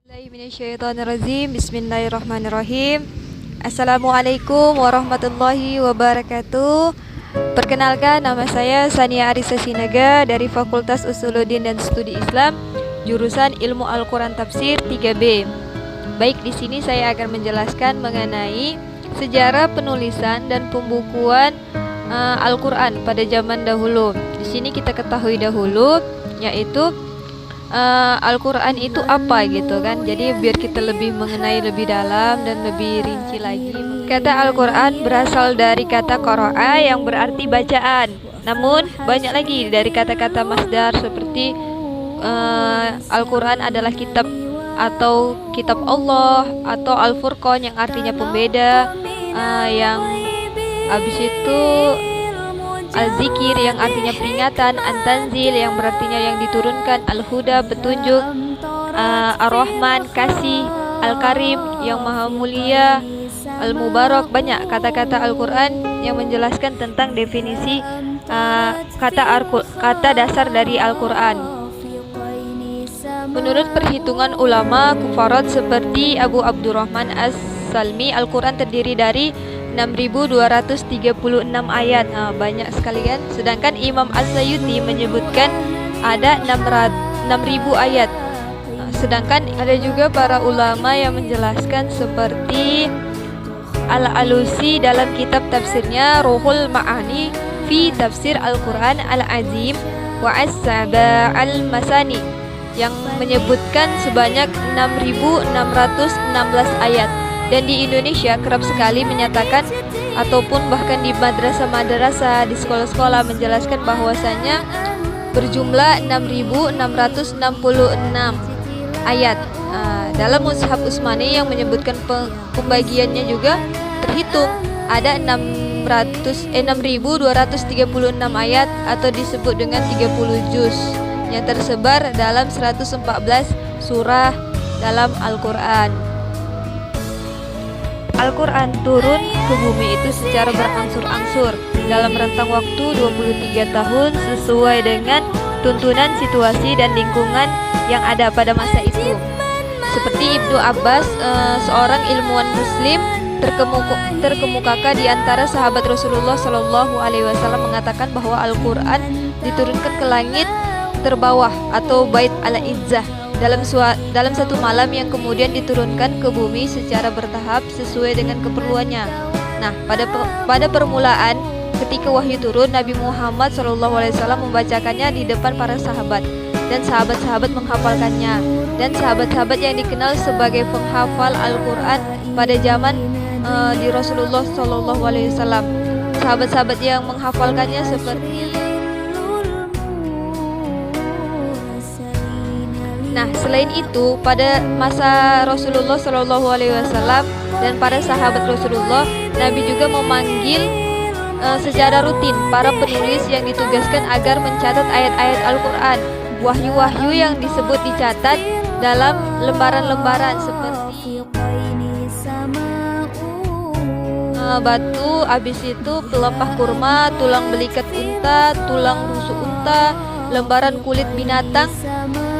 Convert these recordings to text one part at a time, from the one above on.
Bismillahirrahmanirrahim. Bismillahirrahmanirrahim. Assalamualaikum warahmatullahi wabarakatuh. Perkenalkan, nama saya Sania Arisa Sinaga dari Fakultas Usuluddin dan Studi Islam, jurusan Ilmu Al-Quran Tafsir 3B. Baik, di sini saya akan menjelaskan mengenai sejarah penulisan dan pembukuan Al-Quran pada zaman dahulu. Di sini kita ketahui dahulu, yaitu Al-Quran itu apa gitu kan. Jadi biar kita lebih mengenai lebih dalam dan lebih rinci lagi. Kata Al-Quran berasal dari kata qara'a yang berarti bacaan. Namun banyak lagi dari kata-kata masdar seperti Al-Quran adalah kitab atau kitab Allah, atau Al-Furqan yang artinya pembeda, yang habis itu Al-Zikir yang artinya peringatan, An-Tanzil yang berartinya yang diturunkan, Al-Huda petunjuk, Ar-Rahman kasih, Al-Karim yang maha mulia, Al-Mubarak. Banyak kata-kata Al-Quran yang menjelaskan tentang definisi kata dasar dari Al-Quran. Menurut perhitungan ulama kufarat seperti Abu Abdurrahman As-Salmi, Al-Quran terdiri dari 6.236 ayat. Banyak sekali kan. Sedangkan Imam As-Sayuti menyebutkan ada 6.000 ayat. Sedangkan ada juga para ulama yang menjelaskan seperti Al-Alusi dalam kitab tafsirnya Ruhul Ma'ani fi Tafsir Al-Quran Al-Azim wa As-Saba Al-Masani yang menyebutkan sebanyak 6.616 ayat. Dan di Indonesia kerap sekali menyatakan ataupun bahkan di madrasah-madrasah, di sekolah-sekolah menjelaskan bahwasanya berjumlah 6.666 ayat. Dalam Mushaf Utsmani yang menyebutkan pembagiannya juga terhitung ada 6.236 ayat atau disebut dengan 30 juz yang tersebar dalam 114 surah dalam Al-Quran. Al-Quran turun ke bumi itu secara berangsur-angsur dalam rentang waktu 23 tahun sesuai dengan tuntunan situasi dan lingkungan yang ada pada masa itu. Seperti Ibnu Abbas, seorang ilmuwan muslim terkemuka di antara sahabat Rasulullah Shallallahu Alaihi Wasallam mengatakan bahwa Al-Quran diturunkan ke langit terbawah atau Bait Al-Izzah dalam satu malam yang kemudian diturunkan ke bumi secara bertahap sesuai dengan keperluannya. Nah, pada permulaan ketika wahyu turun, Nabi Muhammad SAW membacakannya di depan para sahabat, dan sahabat-sahabat menghafalkannya. Dan sahabat-sahabat yang dikenal sebagai penghafal Al-Quran pada zaman di Rasulullah SAW. Sahabat-sahabat yang menghafalkannya seperti Nah, selain itu, pada masa Rasulullah SAW dan para sahabat Rasulullah, Nabi juga memanggil secara rutin para penulis yang ditugaskan agar mencatat ayat-ayat Al-Quran. Wahyu-wahyu yang disebut dicatat dalam lembaran-lembaran seperti batu, habis itu pelepah kurma, tulang belikat unta, tulang rusuk unta, lembaran kulit binatang,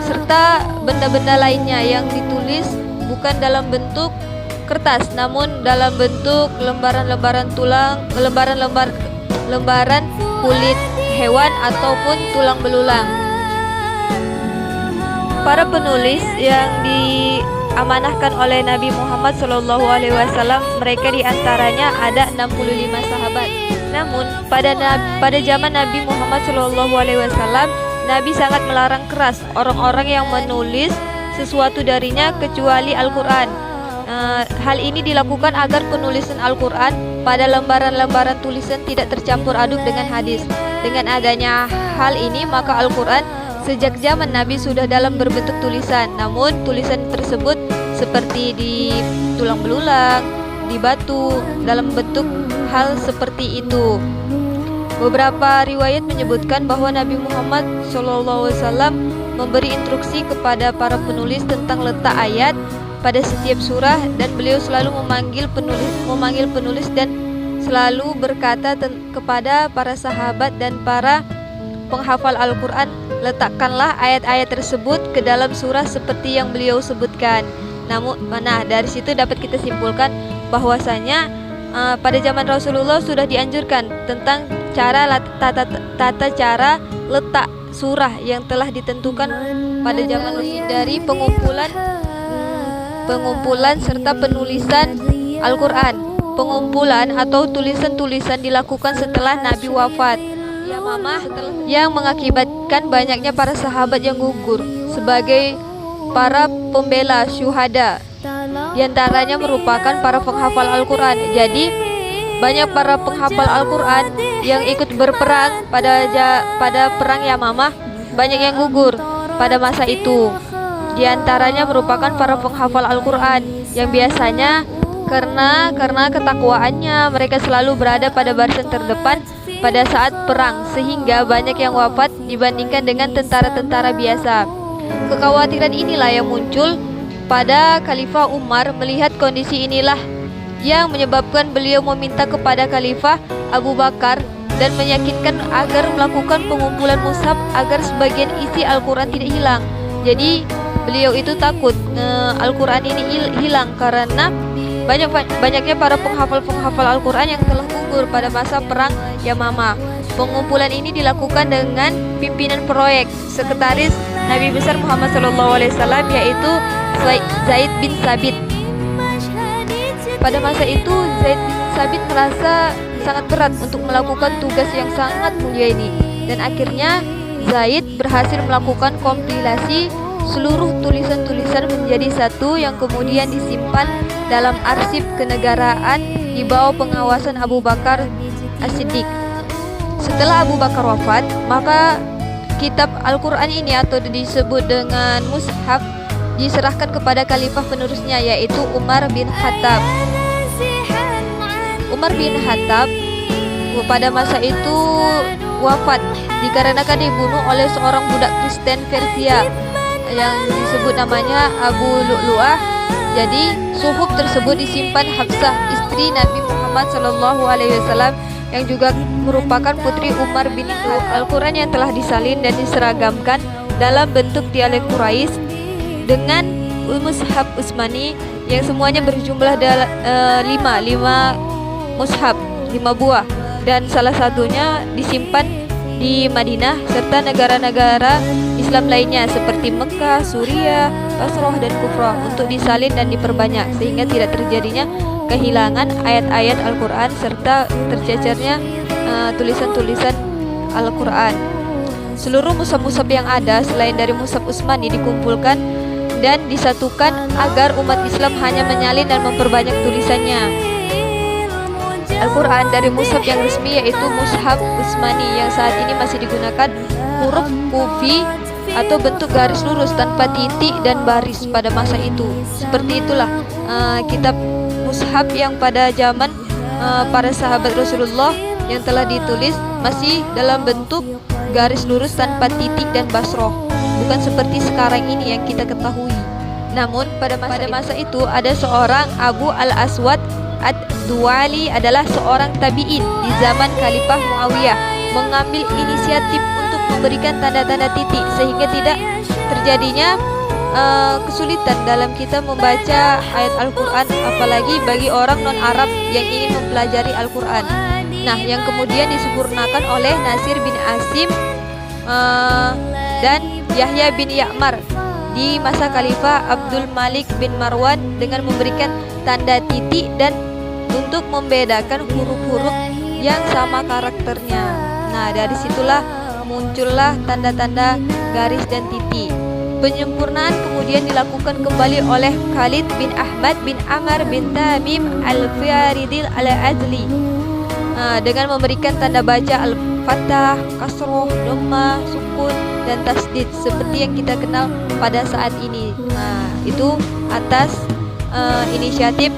serta benda-benda lainnya yang ditulis bukan dalam bentuk kertas namun dalam bentuk lembaran-lembaran tulang, lembaran kulit hewan ataupun tulang belulang. Para penulis yang diamanahkan oleh Nabi Muhammad SAW, mereka diantaranya ada 65 sahabat. Namun pada zaman Nabi Muhammad SAW, Nabi sangat melarang keras orang-orang yang menulis sesuatu darinya kecuali Al-Quran. Hal ini dilakukan agar penulisan Al-Quran pada lembaran-lembaran tulisan tidak tercampur aduk dengan hadis. Dengan adanya hal ini, maka Al-Quran sejak zaman Nabi sudah dalam berbentuk tulisan. Namun tulisan tersebut seperti di tulang belulang, di batu, dalam bentuk hal seperti itu. Beberapa riwayat menyebutkan bahwa Nabi Muhammad SAW memberi instruksi kepada para penulis tentang letak ayat pada setiap surah, dan beliau selalu memanggil penulis dan selalu berkata kepada para sahabat dan para penghafal Al-Quran, letakkanlah ayat-ayat tersebut ke dalam surah seperti yang beliau sebutkan. Namun, dari situ dapat kita simpulkan bahwasanya pada zaman Rasulullah sudah dianjurkan tentang tata cara letak surah yang telah ditentukan pada zaman dari pengumpulan serta penulisan Al-Quran. Pengumpulan atau tulisan-tulisan dilakukan setelah Nabi wafat, yang mengakibatkan banyaknya para sahabat yang gugur sebagai para pembela syuhada. Di antaranya merupakan para penghafal Al-Quran. Jadi banyak para penghafal Al-Quran yang ikut berperang pada perang Yamamah, banyak yang gugur pada masa itu. Di antaranya merupakan para penghafal Al-Quran yang biasanya karena ketakwaannya mereka selalu berada pada barisan terdepan pada saat perang, sehingga banyak yang wafat dibandingkan dengan tentara-tentara biasa. Kekhawatiran inilah yang muncul pada Khalifah Umar. Melihat kondisi inilah yang menyebabkan beliau meminta kepada Khalifah Abu Bakar dan meyakinkan agar melakukan pengumpulan mushaf agar sebagian isi Al-Quran tidak hilang. Jadi beliau itu takut Al-Quran ini hilang karena banyaknya para penghafal Al-Quran yang telah gugur pada masa perang Yamamah. Pengumpulan ini dilakukan dengan pimpinan proyek Sekretaris Nabi besar Muhammad SAW, yaitu Zaid bin Sabit. Pada masa itu Zaid bin Sabit merasa sangat berat untuk melakukan tugas yang sangat mulia ini, dan akhirnya Zaid berhasil melakukan kompilasi seluruh tulisan-tulisan menjadi satu yang kemudian disimpan dalam arsip kenegaraan di bawah pengawasan Abu Bakar As-Siddiq. Setelah Abu Bakar wafat, maka kitab Al-Quran ini atau disebut dengan mushaf diserahkan kepada khalifah penerusnya, yaitu Umar bin Khattab. Umar bin Khattab pada masa itu wafat dikarenakan dibunuh oleh seorang budak Kristen Persia yang disebut namanya Abu Lu'lu'ah. Jadi suhuf tersebut disimpan Hafsah, istri Nabi Muhammad SAW, yang juga merupakan putri Umar bin Khattab. Al-Quran yang telah disalin dan diseragamkan dalam bentuk dialek Quraisy dengan mushaf Utsmani yang semuanya berjumlah 5 mushaf, 5 buah, dan salah satunya disimpan di Madinah serta negara-negara Islam lainnya seperti Mekah, Suriah, Basrah, dan Kufrah untuk disalin dan diperbanyak sehingga tidak terjadinya kehilangan ayat-ayat Al-Quran serta tercecernya tulisan-tulisan Al-Quran. Seluruh mushaf-mushaf yang ada selain dari mushaf Utsmani dikumpulkan dan disatukan agar umat Islam hanya menyalin dan memperbanyak tulisannya. Al-Quran dari mushaf yang resmi yaitu mushaf Utsmani yang saat ini masih digunakan huruf kufi atau bentuk garis lurus tanpa titik dan baris pada masa itu. Seperti itulah kitab mushaf yang pada zaman para sahabat Rasulullah yang telah ditulis masih dalam bentuk garis lurus tanpa titik dan basroh, bukan seperti sekarang ini yang kita ketahui. Namun pada masa itu ada seorang Abu Al-Aswad Ad-Duwali, adalah seorang tabi'in di zaman Khalifah Muawiyah, mengambil inisiatif untuk memberikan tanda-tanda titik sehingga tidak terjadinya kesulitan dalam kita membaca ayat Al-Quran, apalagi bagi orang non-Arab yang ingin mempelajari Al-Quran. Nah, yang kemudian disempurnakan oleh Nasir bin Asim dan Yahya bin Ya'mar di masa Khalifah Abdul Malik bin Marwan dengan memberikan tanda titik dan untuk membedakan huruf-huruf yang sama karakternya. Nah, dari situlah muncullah tanda-tanda garis dan titik. Penyempurnaan kemudian dilakukan kembali oleh Khalid bin Ahmad bin Amr bin Tamim Al-Faridil Al-Azli dengan memberikan tanda baca Al-Fathah, Kasroh, Dhammah, Sukun, dan Tasdid seperti yang kita kenal pada saat ini. Nah, itu atas inisiatif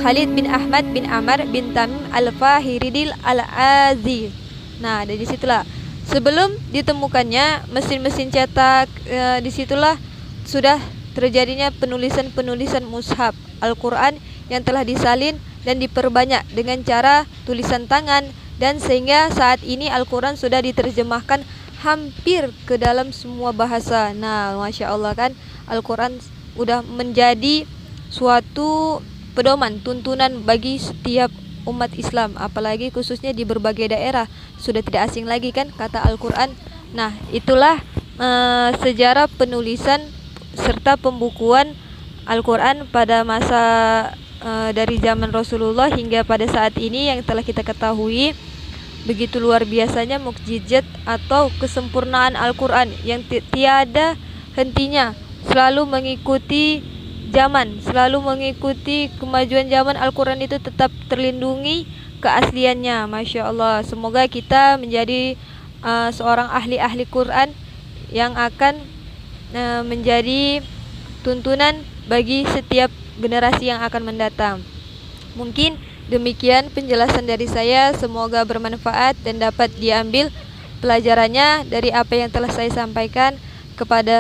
Khalid bin Ahmad bin Amr bin Tamim Al-Faridil Al-Azli. Nah, dari situlah sebelum ditemukannya mesin-mesin cetak, disitulah sudah terjadinya penulisan-penulisan mushaf Al-Quran yang telah disalin dan diperbanyak dengan cara tulisan tangan, dan sehingga saat ini Al-Quran sudah diterjemahkan hampir ke dalam semua bahasa. Nah, Masya Allah kan, Al-Quran udah menjadi suatu pedoman, tuntunan bagi setiap umat Islam, apalagi khususnya di berbagai daerah. Sudah tidak asing lagi kan kata Al-Quran. Nah, itulah sejarah penulisan serta pembukuan Al-Quran pada masa dari zaman Rasulullah hingga pada saat ini yang telah kita ketahui. Begitu luar biasanya mukjizat atau kesempurnaan Al-Quran yang tiada hentinya, selalu mengikuti zaman, selalu mengikuti kemajuan zaman. Al-Quran itu tetap terlindungi keasliannya. Masya Allah, semoga kita menjadi seorang ahli-ahli Quran yang akan menjadi tuntunan bagi setiap generasi yang akan mendatang. Mungkin demikian penjelasan dari saya, semoga bermanfaat dan dapat diambil pelajarannya dari apa yang telah saya sampaikan. Kepada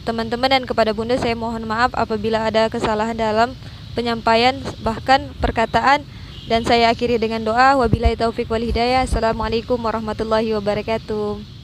teman-teman dan kepada Bunda, saya mohon maaf apabila ada kesalahan dalam penyampaian bahkan perkataan, dan saya akhiri dengan doa. Wabillahi taufik wal hidayah. Assalamualaikum warahmatullahi wabarakatuh.